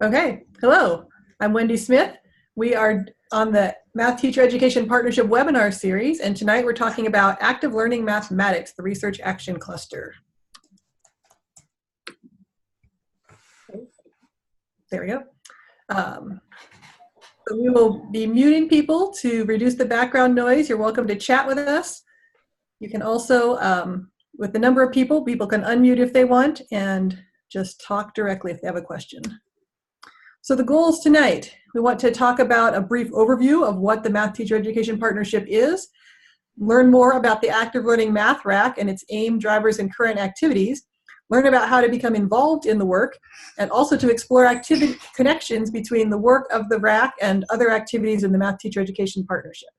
Okay, hello, I'm Wendy Smith. We are on the Math Teacher Education Partnership webinar series, and tonight we're talking about Active Learning Mathematics, the Research Action Cluster. There we go. So we will be muting people to reduce the background noise. You're welcome to chat with us. You can also, with the number of people can unmute if they want and just talk directly if they have a question. So the goals tonight, we want to talk about a brief overview of what the Math Teacher Education Partnership is, learn more about the Active Learning Math RAC and its aim, drivers, and current activities, learn about how to become involved in the work, and also to explore activity connections between the work of the RAC and other activities in the Math Teacher Education Partnership.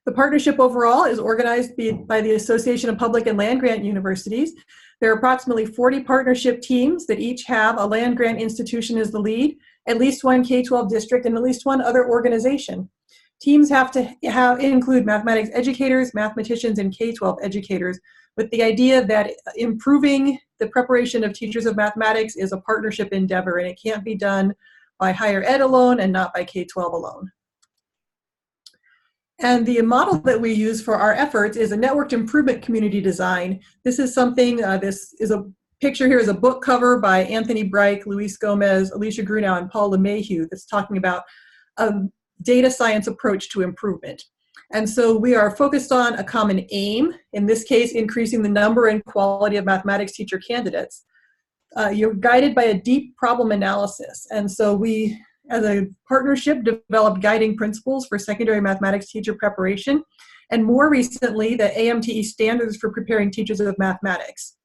The partnership overall is organized by the Association of Public and Land-Grant Universities. There are approximately 40 partnership teams that each have a land-grant institution as the lead, at least one K-12 district, and at least one other organization. Teams have to include mathematics educators, mathematicians, and K-12 educators, with the idea that improving the preparation of teachers of mathematics is a partnership endeavor, and it can't be done by higher ed alone and not by K-12 alone. And the model that we use for our efforts is a networked improvement community design. This is something, this is a picture here is a book cover by Anthony Breich, Luis Gomez, Alicia Grunow, and Paul LeMahieu that's talking about a data science approach to improvement. And so we are focused on a common aim, in this case, increasing the number and quality of mathematics teacher candidates. You're guided by a deep problem analysis. And so we, as a partnership, developed guiding principles for secondary mathematics teacher preparation, and more recently, the AMTE standards for preparing teachers of mathematics.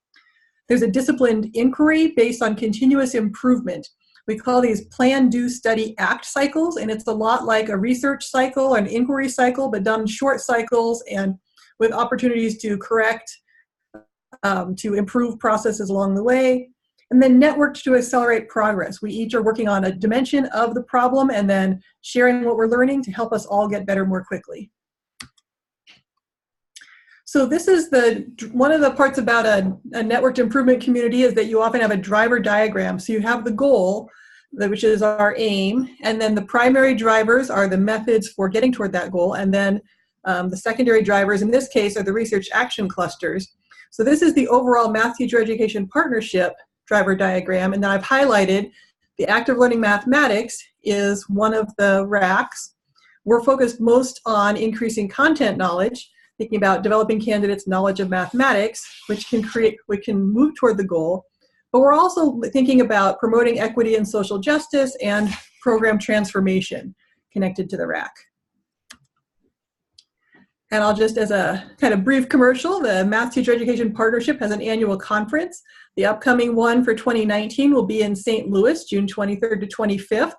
There's a disciplined inquiry based on continuous improvement. We call these plan, do, study, act cycles, and it's a lot like a research cycle or an inquiry cycle, but done in short cycles and with opportunities to correct, to improve processes along the way. And then networked to accelerate progress. We each are working on a dimension of the problem and then sharing what we're learning to help us all get better more quickly. So this is one of the parts about a networked improvement community is that you often have a driver diagram. So you have the goal, which is our aim, and then the primary drivers are the methods for getting toward that goal, and then the secondary drivers, in this case, are the research action clusters. So this is the overall Math Teacher Education Partnership driver diagram, and then I've highlighted the Active Learning Mathematics is one of the RACs. We're focused most on increasing content knowledge, thinking about developing candidates' knowledge of mathematics, which can move toward the goal, but we're also thinking about promoting equity and social justice and program transformation connected to the RAC. And I'll just, as a kind of brief commercial, the Math Teacher Education Partnership has an annual conference. The upcoming one for 2019 will be in St. Louis, June 23rd to 25th.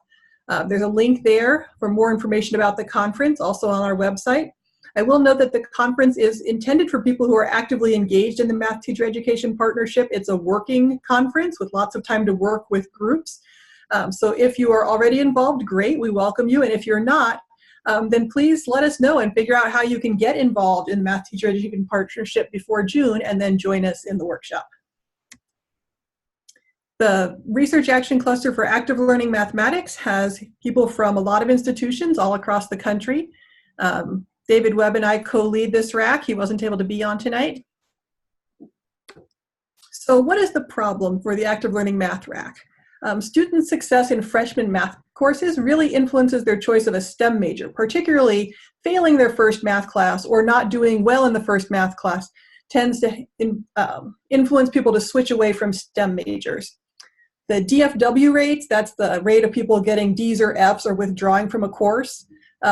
There's a link there for more information about the conference, also on our website. I will note that the conference is intended for people who are actively engaged in the Math Teacher Education Partnership. It's a working conference with lots of time to work with groups. So if you are already involved, great, we welcome you. And if you're not, then please let us know and figure out how you can get involved in the Math Teacher Education Partnership before June and then join us in the workshop. The Research Action Cluster for Active Learning Mathematics has people from a lot of institutions all across the country. David Webb and I co-lead this RAC. He wasn't able to be on tonight. So what is the problem for the Active Learning Math RAC? Student success in freshman math courses really influences their choice of a STEM major, particularly failing their first math class or not doing well in the first math class tends to influence people to switch away from STEM majors. The DFW rates, that's the rate of people getting D's or F's or withdrawing from a course.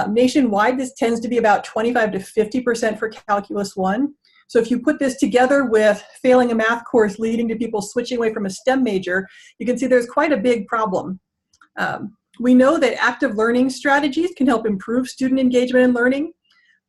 Nationwide, this tends to be about 25 to 50% for Calculus 1. So if you put this together with failing a math course leading to people switching away from a STEM major, you can see there's quite a big problem. We know that active learning strategies can help improve student engagement and learning,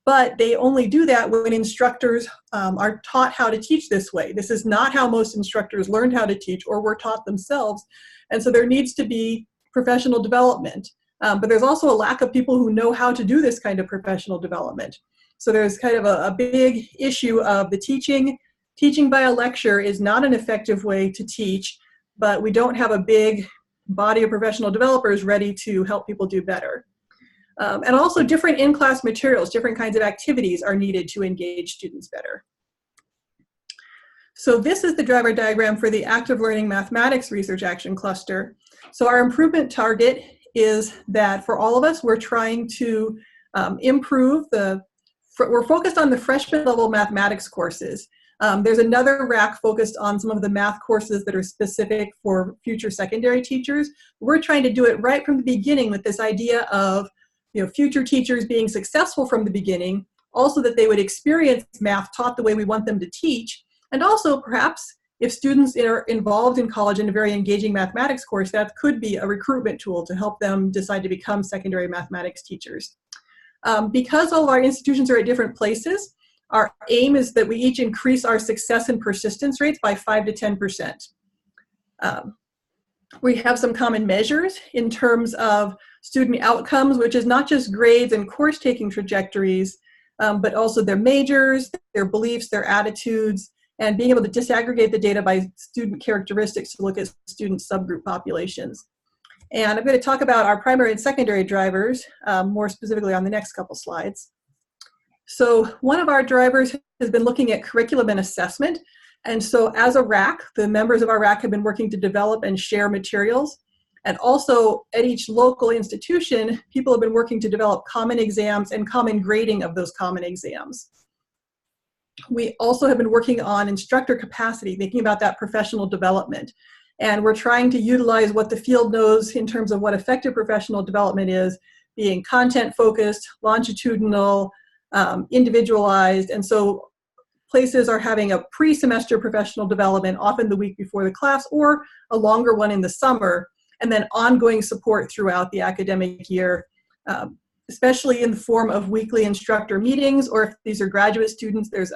but they only do that when instructors are taught how to teach this way. This is not how most instructors learned how to teach or were taught themselves, and so there needs to be professional development. But there's also a lack of people who know how to do this kind of professional development. So there's kind of a big issue of the teaching teaching by a lecture is not an effective way to teach, but we don't have a big body of professional developers ready to help people do better. And also different in-class materials, different kinds of activities are needed to engage students better. So this is the driver diagram for the Active Learning Mathematics Research Action Cluster. So our improvement target is that for all of us, we're trying to improve we're focused on the freshman level mathematics courses. There's another RAC focused on some of the math courses that are specific for future secondary teachers. We're trying to do it right from the beginning with this idea of future teachers being successful from the beginning, also that they would experience math taught the way we want them to teach, and also perhaps if students are involved in college in a very engaging mathematics course, that could be a recruitment tool to help them decide to become secondary mathematics teachers. Because all of our institutions are at different places, our aim is that we each increase our success and persistence rates by 5 to 10%. We have some common measures in terms of student outcomes, which is not just grades and course taking trajectories, but also their majors, their beliefs, their attitudes, and being able to disaggregate the data by student characteristics to look at student subgroup populations. And I'm going to talk about our primary and secondary drivers more specifically on the next couple slides. So one of our drivers has been looking at curriculum and assessment. And so as a RAC, the members of our RAC have been working to develop and share materials. And also at each local institution, people have been working to develop common exams and common grading of those common exams. We also have been working on instructor capacity, thinking about that professional development. And we're trying to utilize what the field knows in terms of what effective professional development is, being content-focused, longitudinal, individualized. And so places are having a pre-semester professional development, often the week before the class, or a longer one in the summer, and then ongoing support throughout the academic year, especially in the form of weekly instructor meetings, or if these are graduate students, there's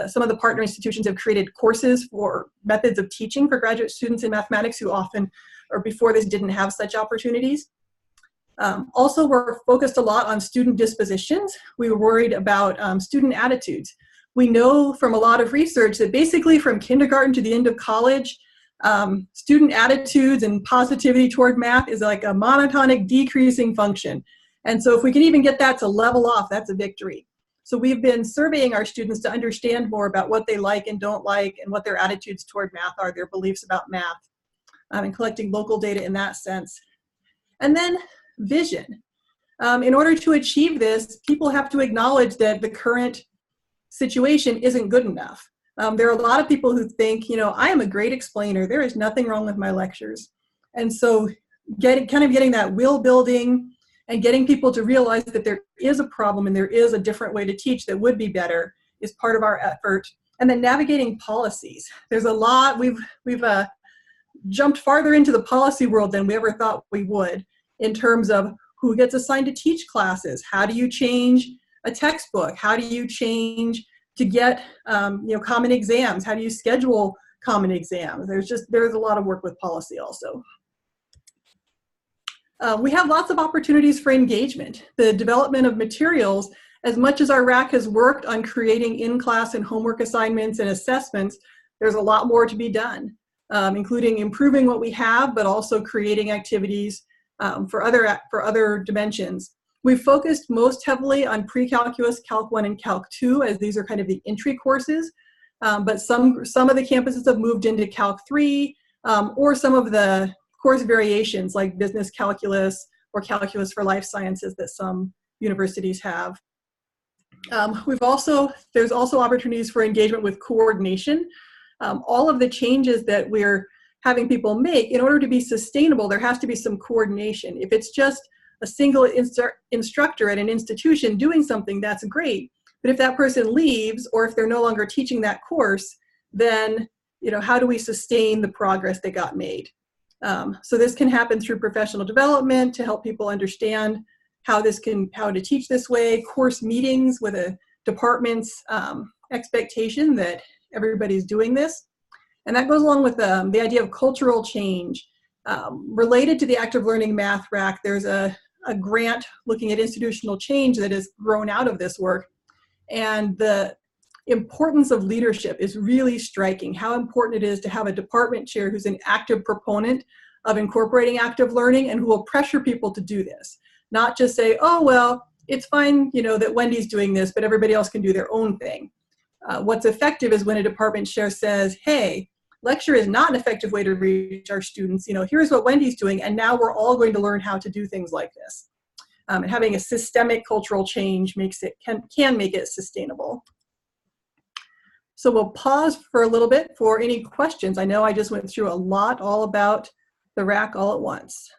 some of the partner institutions have created courses for methods of teaching for graduate students in mathematics who often, or before this, didn't have such opportunities. Also, we're focused a lot on student dispositions. We were worried about student attitudes. We know from a lot of research that basically from kindergarten to the end of college, student attitudes and positivity toward math is like a monotonic decreasing function. And so if we can even get that to level off, that's a victory. So we've been surveying our students to understand more about what they like and don't like and what their attitudes toward math are, their beliefs about math, and collecting local data in that sense. And then vision. In order to achieve this, people have to acknowledge that the current situation isn't good enough. There are a lot of people who think, I am a great explainer. There is nothing wrong with my lectures. And so getting that will building and getting people to realize that there is a problem and there is a different way to teach that would be better is part of our effort. And then navigating policies. There's a lot, we've jumped farther into the policy world than we ever thought we would in terms of who gets assigned to teach classes. How do you change a textbook? How do you change to get common exams? How do you schedule common exams? There's a lot of work with policy also. We have lots of opportunities for engagement. The development of materials, as much as our RAC has worked on creating in-class and homework assignments and assessments, there's a lot more to be done, including improving what we have, but also creating activities for other dimensions. We've focused most heavily on pre-calculus, Calc 1, and Calc 2, as these are kind of the entry courses. But some of the campuses have moved into Calc 3, or some of the course variations like business calculus or calculus for life sciences that some universities have. There's also opportunities for engagement with coordination. All of the changes that we're having people make, in order to be sustainable, there has to be some coordination. If it's just a single instructor at an institution doing something, that's great. But if that person leaves, or if they're no longer teaching that course, then how do we sustain the progress that got made? So this can happen through professional development to help people understand how to teach this way, course meetings with a department's expectation that everybody's doing this. And that goes along with the idea of cultural change. Related to the Active Learning Math RAC, there's a grant looking at institutional change that has grown out of this work. And the importance of leadership is really striking, how important it is to have a department chair who's an active proponent of incorporating active learning and who will pressure people to do this. Not just say, oh, well, it's fine, you know, that Wendy's doing this, but everybody else can do their own thing. What's effective is when a department chair says, hey, lecture is not an effective way to reach our students. You know, here's what Wendy's doing, and now we're all going to learn how to do things like this. And having a systemic cultural change makes it, can make it sustainable. So we'll pause for a little bit for any questions. I know I just went through a lot all about the RAC all at once.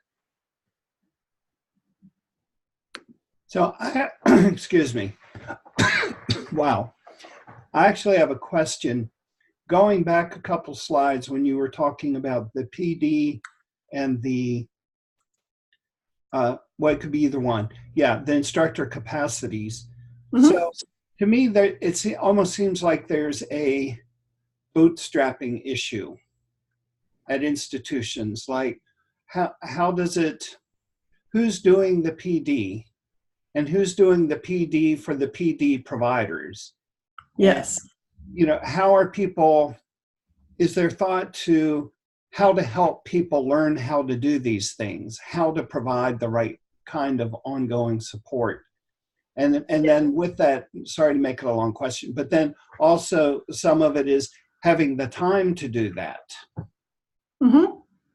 So, excuse me. Wow. I actually have a question. Going back a couple slides when you were talking about the PD and the, well, it could be either one. Yeah, the instructor capacities. Mm-hmm. So to me, it almost seems like there's a bootstrapping issue at institutions. Like, how does it, who's doing the PD? And who's doing the PD for the PD providers? Yes. And, you know, how are people, is there thought to how to help people learn how to do these things, how to provide the right kind of ongoing support? And then with that, sorry to make it a long question, but then also some of it is having the time to do that. Mm-hmm.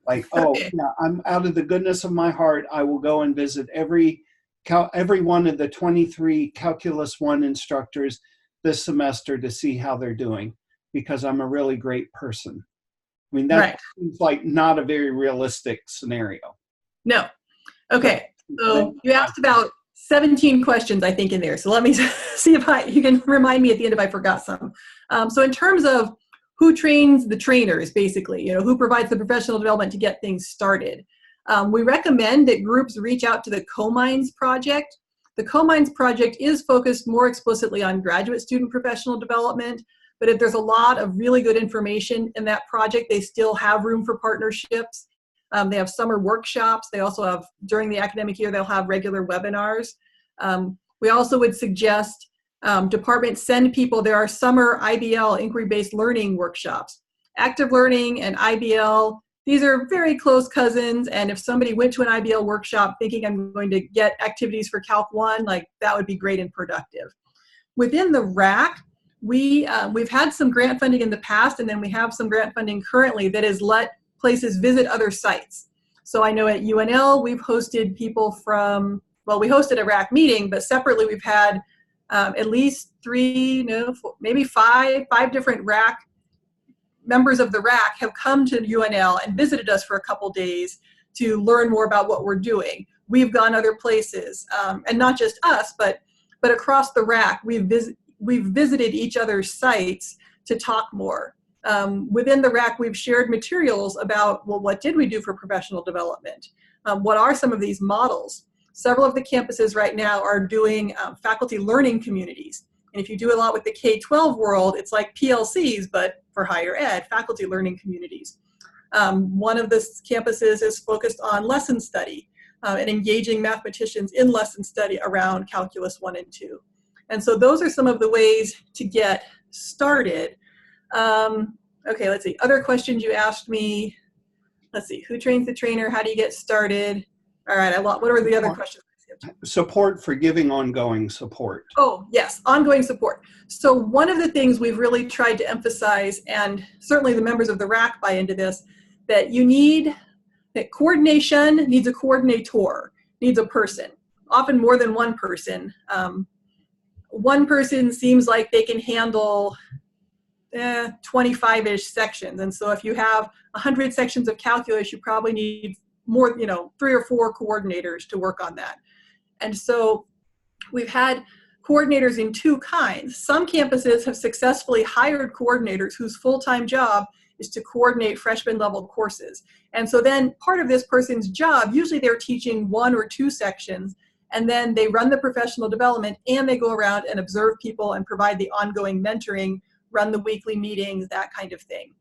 Like, oh, yeah, I'm out of the goodness of my heart, I will go and visit every one of the 23 Calculus 1 instructors this semester to see how they're doing, because I'm a really great person. I mean, that seems like not a very realistic scenario. No. Okay. So you asked about 17 questions, I think, in there. So let me see if you can remind me at the end if I forgot some. So in terms of who trains the trainers, basically, you know, who provides the professional development to get things started. We recommend that groups reach out to the Co-Minds project. The Co-Minds project is focused more explicitly on graduate student professional development, but if there's a lot of really good information in that project, they still have room for partnerships. They have summer workshops. They also have, during the academic year, they'll have regular webinars. We also would suggest departments send people, there are summer IBL, inquiry-based learning workshops. Active Learning and IBL, these are very close cousins, and if somebody went to an IBL workshop thinking I'm going to get activities for Calc 1, like that would be great and productive. Within the RAC, we've had some grant funding in the past, and then we have some grant funding currently that has let places visit other sites. So I know at UNL, we've hosted people from, well, we hosted a RAC meeting, but separately we've had at least maybe five different RAC members of the RAC have come to UNL and visited us for a couple days to learn more about what we're doing. We've gone other places, and not just us, but across the RAC, we've visited each other's sites to talk more. Within the RAC, we've shared materials about, well, what did we do for professional development? What are some of these models? Several of the campuses right now are doing faculty learning communities. And if you do a lot with the K-12 world, it's like PLCs, but for higher ed, faculty learning communities. One of the campuses is focused on lesson study and engaging mathematicians in lesson study around Calculus 1 and 2. And so those are some of the ways to get started. Okay, let's see. Other questions you asked me. Let's see. Who trains the trainer? How do you get started? All right. What are the other questions? Support for giving ongoing support. Oh, yes, ongoing support. So one of the things we've really tried to emphasize, and certainly the members of the RAC buy into this, that coordination needs a coordinator, needs a person, often more than one person. One person seems like they can handle 25-ish sections. And so if you have 100 sections of calculus, you probably need more, 3 or 4 coordinators to work on that. And so we've had coordinators in 2 kinds. Some campuses have successfully hired coordinators whose full-time job is to coordinate freshman level courses. And so then part of this person's job, usually they're teaching 1 or 2 sections, and then they run the professional development and they go around and observe people and provide the ongoing mentoring, run the weekly meetings, that kind of thing.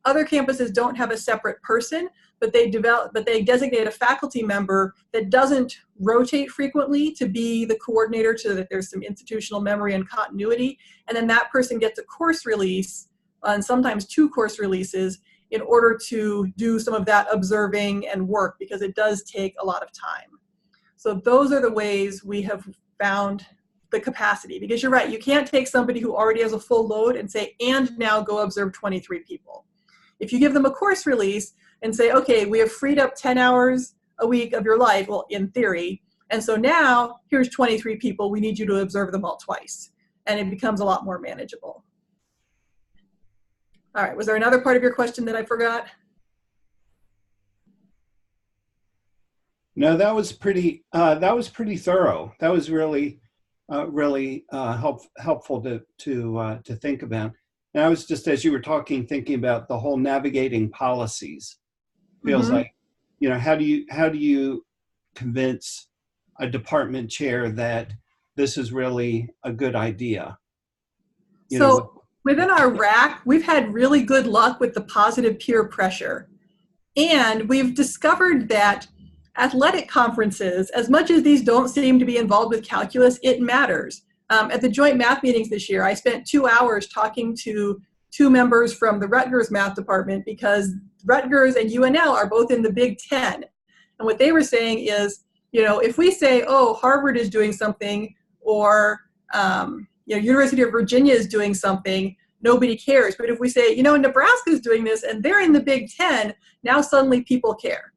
Other campuses don't have a separate person, but they designate a faculty member that doesn't rotate frequently to be the coordinator so that there's some institutional memory and continuity. And then that person gets a course release, and sometimes 2 course releases, in order to do some of that observing and work, because it does take a lot of time. So those are the ways we have found the capacity, because you're right, you can't take somebody who already has a full load and say, and now go observe 23 people. If you give them a course release and say, okay, we have freed up 10 hours a week of your life, well, in theory, and so now here's 23 people, we need you to observe them all twice. And it becomes a lot more manageable. All right, was there another part of your question that I forgot? No, that was pretty thorough. That was really helpful to think about. And I was just, as you were talking, thinking about the whole navigating policies. Feels like, you know, how do you convince a department chair that this is really a good idea? Within our RAC, we've had really good luck with the positive peer pressure. And we've discovered that athletic conferences, as much as these don't seem to be involved with calculus, it matters. At the joint math meetings this year, I spent 2 hours talking to 2 members from the Rutgers math department, because Rutgers and UNL are both in the Big Ten. And what they were saying is, you know, if we say, oh, Harvard is doing something, or you know, University of Virginia is doing something, nobody cares. But if we say, you know, Nebraska is doing this and they're in the Big Ten, now suddenly people care.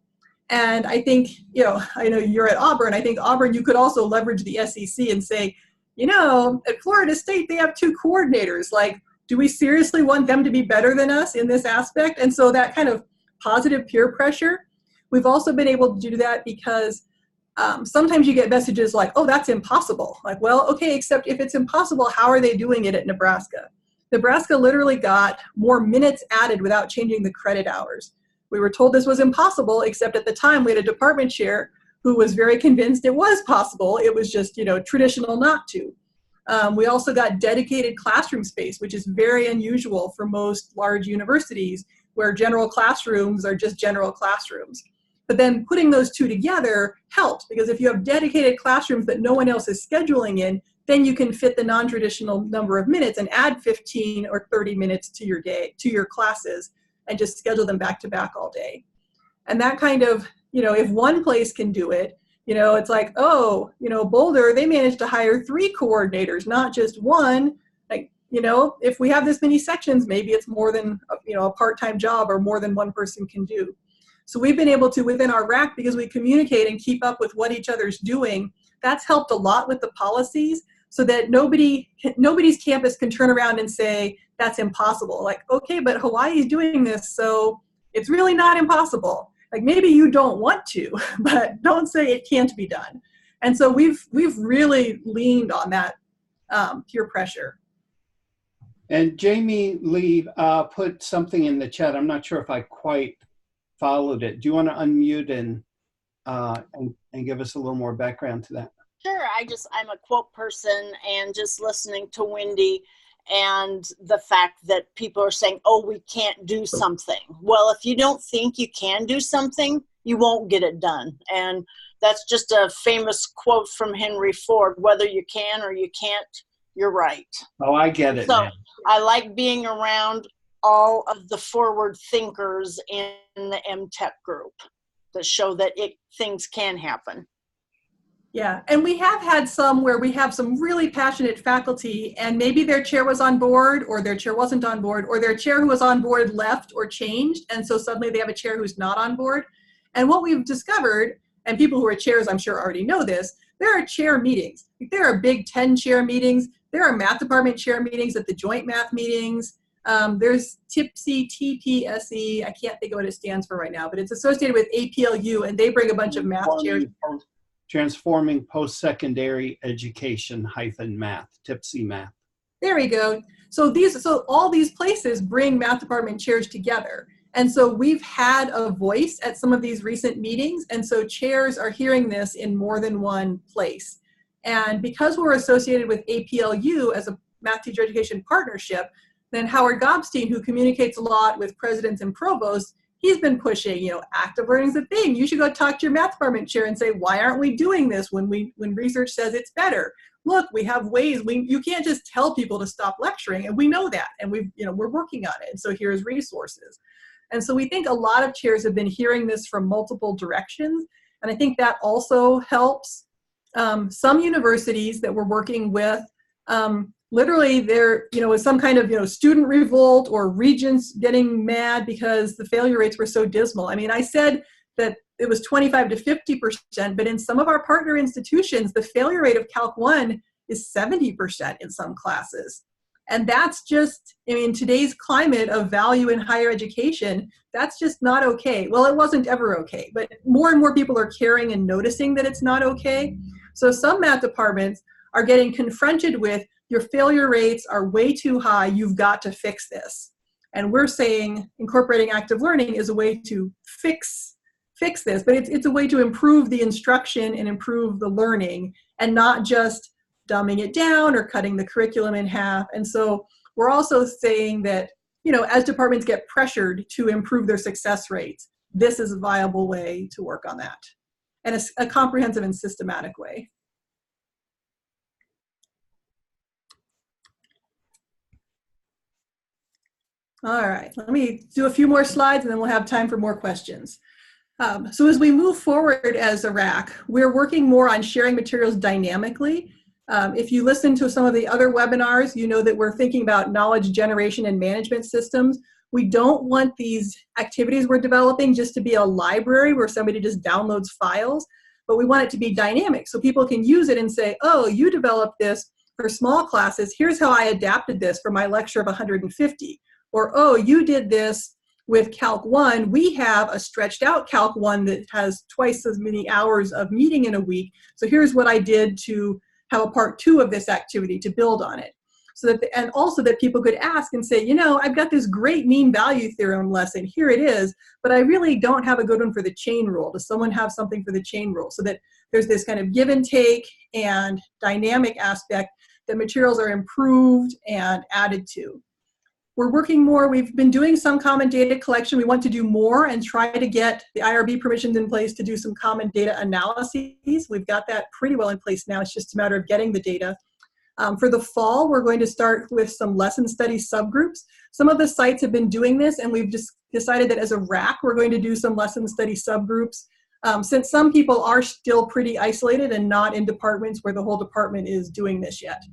And I think, you know, I know you're at Auburn. I think Auburn, you could also leverage the SEC and say, you know, at Florida State, they have 2 coordinators. Like, do we seriously want them to be better than us in this aspect? And so that kind of positive peer pressure, we've also been able to do that because sometimes you get messages like, oh, that's impossible. Like, well, okay, except if it's impossible, how are they doing it at Nebraska? Nebraska literally got more minutes added without changing the credit hours. We were told this was impossible, except at the time we had a department chair who was very convinced it was possible. It was just, you know, traditional not to. We also got dedicated classroom space, which is very unusual for most large universities, where general classrooms are just general classrooms. But then putting those 2 together helped, because if you have dedicated classrooms that no one else is scheduling in, then you can fit the non-traditional number of minutes and add 15 or 30 minutes to your day, to your classes, and just schedule them back to back all day. And that kind of, you know, if one place can do it, you know, it's like, oh, you know, Boulder, they managed to hire 3 coordinators, not just 1. Like, you know, if we have this many sections, maybe it's more than, you know, a part-time job or more than one person can do. So we've been able to, within our RAC, because we communicate and keep up with what each other's doing, that's helped a lot with the policies, so that nobody's campus can turn around and say, that's impossible. Like, okay, but Hawaii's doing this, so it's really not impossible. Like, maybe you don't want to, but don't say it can't be done. And so we've really leaned on that peer pressure. And Jamie Lee put something in the chat. I'm not sure if I quite followed it. Do you want to unmute and give us a little more background to that? Sure. I'm a quote person, and just listening to Wendy and the fact that people are saying, oh, we can't do something. Well, if you don't think you can do something, you won't get it done. And that's just a famous quote from Henry Ford: whether you can or you can't, you're right. Oh, I get it. So now. I like being around all of the forward thinkers in the MTEP group that show that things can happen. Yeah, and we have had some where we have some really passionate faculty, and maybe their chair was on board, or their chair wasn't on board, or their chair who was on board left or changed, and so suddenly they have a chair who's not on board. And what we've discovered, and people who are chairs I'm sure already know this, there are chair meetings. There are Big Ten chair meetings. There are math department chair meetings at the joint math meetings. There's TIPSE, TPSE, I can't think of what it stands for right now, but it's associated with APLU, and they bring a bunch of math chairs. Transforming Post-Secondary Education -Math, TIPSE Math. There we go. So all these places bring math department chairs together. And so we've had a voice at some of these recent meetings, and so chairs are hearing this in more than one place. And because we're associated with APLU as a math teacher education partnership, Then Howard Gobstein, who communicates a lot with presidents and provosts, he's been pushing, active learning is a thing. You should go talk to your math department chair and say, why aren't we doing this when research says it's better? Look, we have ways. You can't just tell people to stop lecturing, and we know that, and we're working on it. And so here's resources. And so we think a lot of chairs have been hearing this from multiple directions, and I think that also helps. Some universities that we're working with, literally there, was some kind of, student revolt or regents getting mad because the failure rates were so dismal. I mean, I said that it was 25 to 50%, but in some of our partner institutions, the failure rate of Calc 1 is 70% in some classes. And that's just, in today's climate of value in higher education, that's just not okay. Well, it wasn't ever okay, but more and more people are caring and noticing that it's not okay. So some math departments are getting confronted with, your failure rates are way too high, you've got to fix this. And we're saying incorporating active learning is a way to fix this, but it's a way to improve the instruction and improve the learning, and not just dumbing it down or cutting the curriculum in half. And so we're also saying that, as departments get pressured to improve their success rates, this is a viable way to work on that, and a comprehensive and systematic way. All right, let me do a few more slides and then we'll have time for more questions. So as we move forward as a RAC, we're working more on sharing materials dynamically. If you listen to some of the other webinars, you know that we're thinking about knowledge generation and management systems. We don't want these activities we're developing just to be a library where somebody just downloads files, but we want it to be dynamic so people can use it and say, oh, you developed this for small classes, here's how I adapted this for my lecture of 150. Or, oh, you did this with Calc 1. We have a stretched out Calc 1 that has twice as many hours of meeting in a week. So here's what I did to have a part 2 of this activity to build on it. So that, and also that people could ask and say, I've got this great mean value theorem lesson, here it is, but I really don't have a good one for the chain rule. Does someone have something for the chain rule? So that there's this kind of give and take and dynamic aspect that materials are improved and added to. We're working more, we've been doing some common data collection. We want to do more and try to get the IRB permissions in place to do some common data analyses. We've got that pretty well in place now. It's just a matter of getting the data. For the fall, we're going to start with some lesson study subgroups. Some of the sites have been doing this, and we've just decided that as a RAC, we're going to do some lesson study subgroups. Since some people are still pretty isolated and not in departments where the whole department is doing this yet.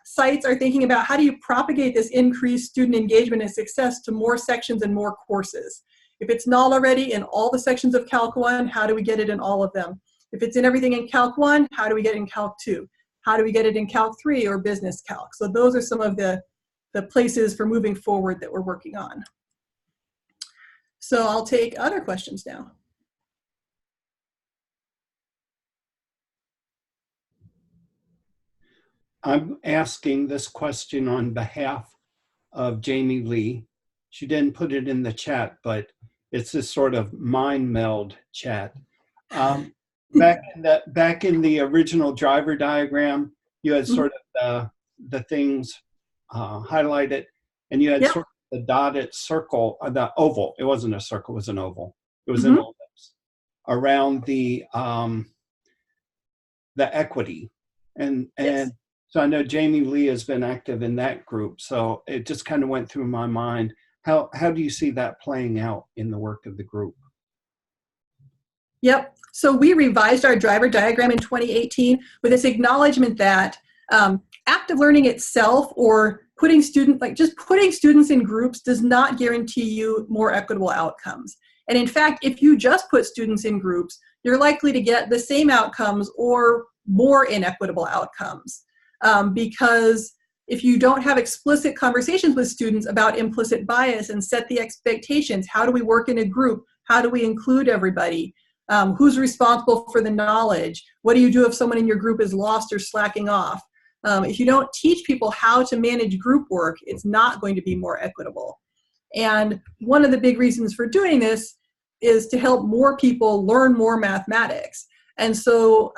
Sites are thinking about how do you propagate this increased student engagement and success to more sections and more courses. If it's not already in all the sections of Calc 1, how do we get it in all of them? If it's in everything in Calc 1, how do we get it in Calc 2? How do we get it in Calc 3 or Business Calc? So those are some of the places for moving forward that we're working on. So I'll take other questions now. I'm asking this question on behalf of Jamie Lee. She didn't put it in the chat, but it's this sort of mind meld chat. Back in the original driver diagram, you had sort of the things highlighted, and you had sort of the dotted circle, the oval. It wasn't a circle; it was an oval. It was an ellipse around the equity, and so I know Jamie Lee has been active in that group. So it just kind of went through my mind. How do you see that playing out in the work of the group? Yep. So we revised our driver diagram in 2018 with this acknowledgement that active learning itself, or putting students in groups, does not guarantee you more equitable outcomes. And in fact, if you just put students in groups, you're likely to get the same outcomes or more inequitable outcomes. Because if you don't have explicit conversations with students about implicit bias and set the expectations, how do we work in a group? How do we include everybody? Who's responsible for the knowledge? What do you do if someone in your group is lost or slacking off? If you don't teach people how to manage group work, it's not going to be more equitable. And one of the big reasons for doing this is to help more people learn more mathematics. And so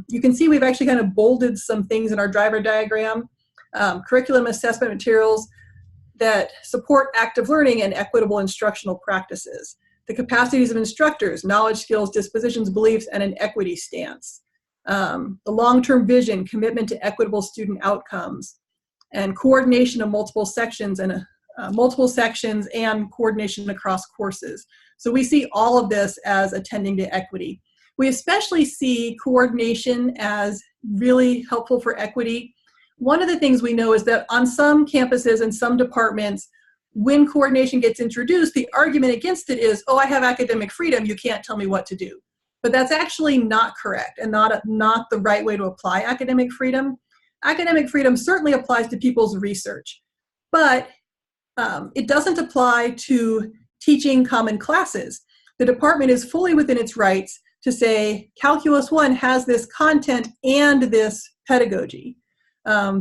you can see we've actually kind of bolded some things in our driver diagram. curriculum assessment materials that support active learning and equitable instructional practices, the capacities of instructors, knowledge, skills, dispositions, beliefs, and an equity stance, the long-term vision, commitment to equitable student outcomes, and coordination of multiple sections and coordination across courses. So we see all of this as attending to equity. We especially see coordination as really helpful for equity. One of the things we know is that on some campuses and some departments, when coordination gets introduced, the argument against it is, oh, I have academic freedom, you can't tell me what to do. But that's actually not correct and not the right way to apply academic freedom. Academic freedom certainly applies to people's research, but it doesn't apply to teaching common classes. The department is fully within its rights to say, Calculus 1 has this content and this pedagogy.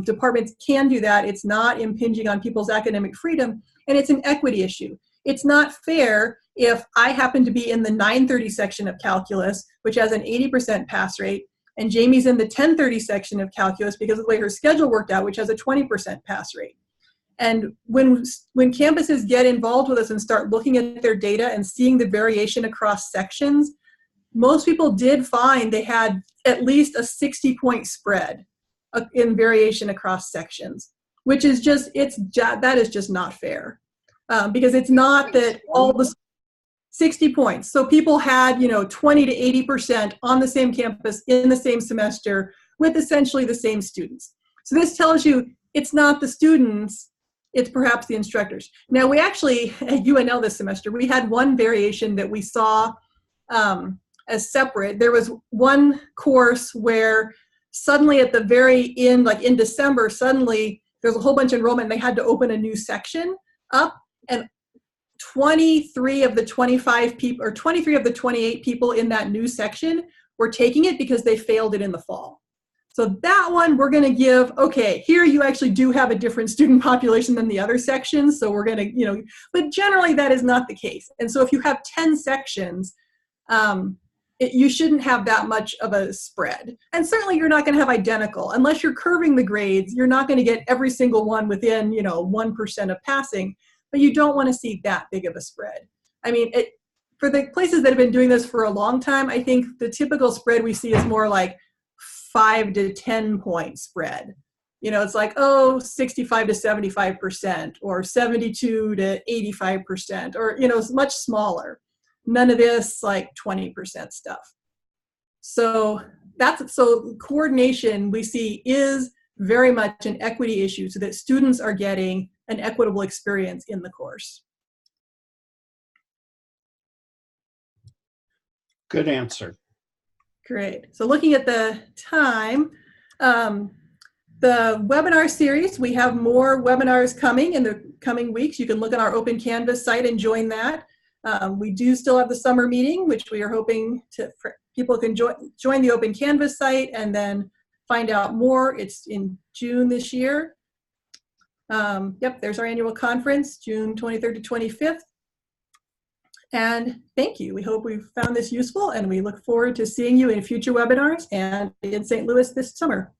Departments can do that. It's not impinging on people's academic freedom, and it's an equity issue. It's not fair if I happen to be in the 930 section of calculus, which has an 80% pass rate, and Jamie's in the 1030 section of calculus because of the way her schedule worked out, which has a 20% pass rate. And when campuses get involved with us and start looking at their data and seeing the variation across sections, most people did find they had at least a 60-point spread in variation across sections, which is just, that is just not fair. Because it's not that all the 60 points. So people had, 20 to 80% on the same campus in the same semester with essentially the same students. So this tells you it's not the students, it's perhaps the instructors. Now we actually, at UNL this semester, we had one variation that we saw as separate. There was one course where suddenly at the very end, like in December, suddenly there's a whole bunch of enrollment and they had to open a new section up, and 23 of the 25 people, or 23 of the 28 people in that new section were taking it because they failed it in the fall. So that one we're going to give, okay, here you actually do have a different student population than the other sections, so we're going to, but generally that is not the case. And so if you have 10 sections, you shouldn't have that much of a spread. And certainly you're not going to have identical. Unless you're curving the grades, you're not going to get every single one within, 1% of passing, but you don't want to see that big of a spread. I mean, for the places that have been doing this for a long time, I think the typical spread we see is more like 5 to 10 point spread. It's like, 65 to 75%, or 72 to 85%, or, it's much smaller. None of this like 20% stuff. So coordination we see is very much an equity issue so that students are getting an equitable experience in the course. Good answer. Great. So looking at the time, the webinar series, we have more webinars coming in the coming weeks. You can look at our Open Canvas site and join that. We do still have the summer meeting, which we are hoping people can join the Open Canvas site and then find out more. It's in June this year. Yep, there's our annual conference, June 23rd to 25th. And thank you. We hope we've found this useful, and we look forward to seeing you in future webinars and in St. Louis this summer.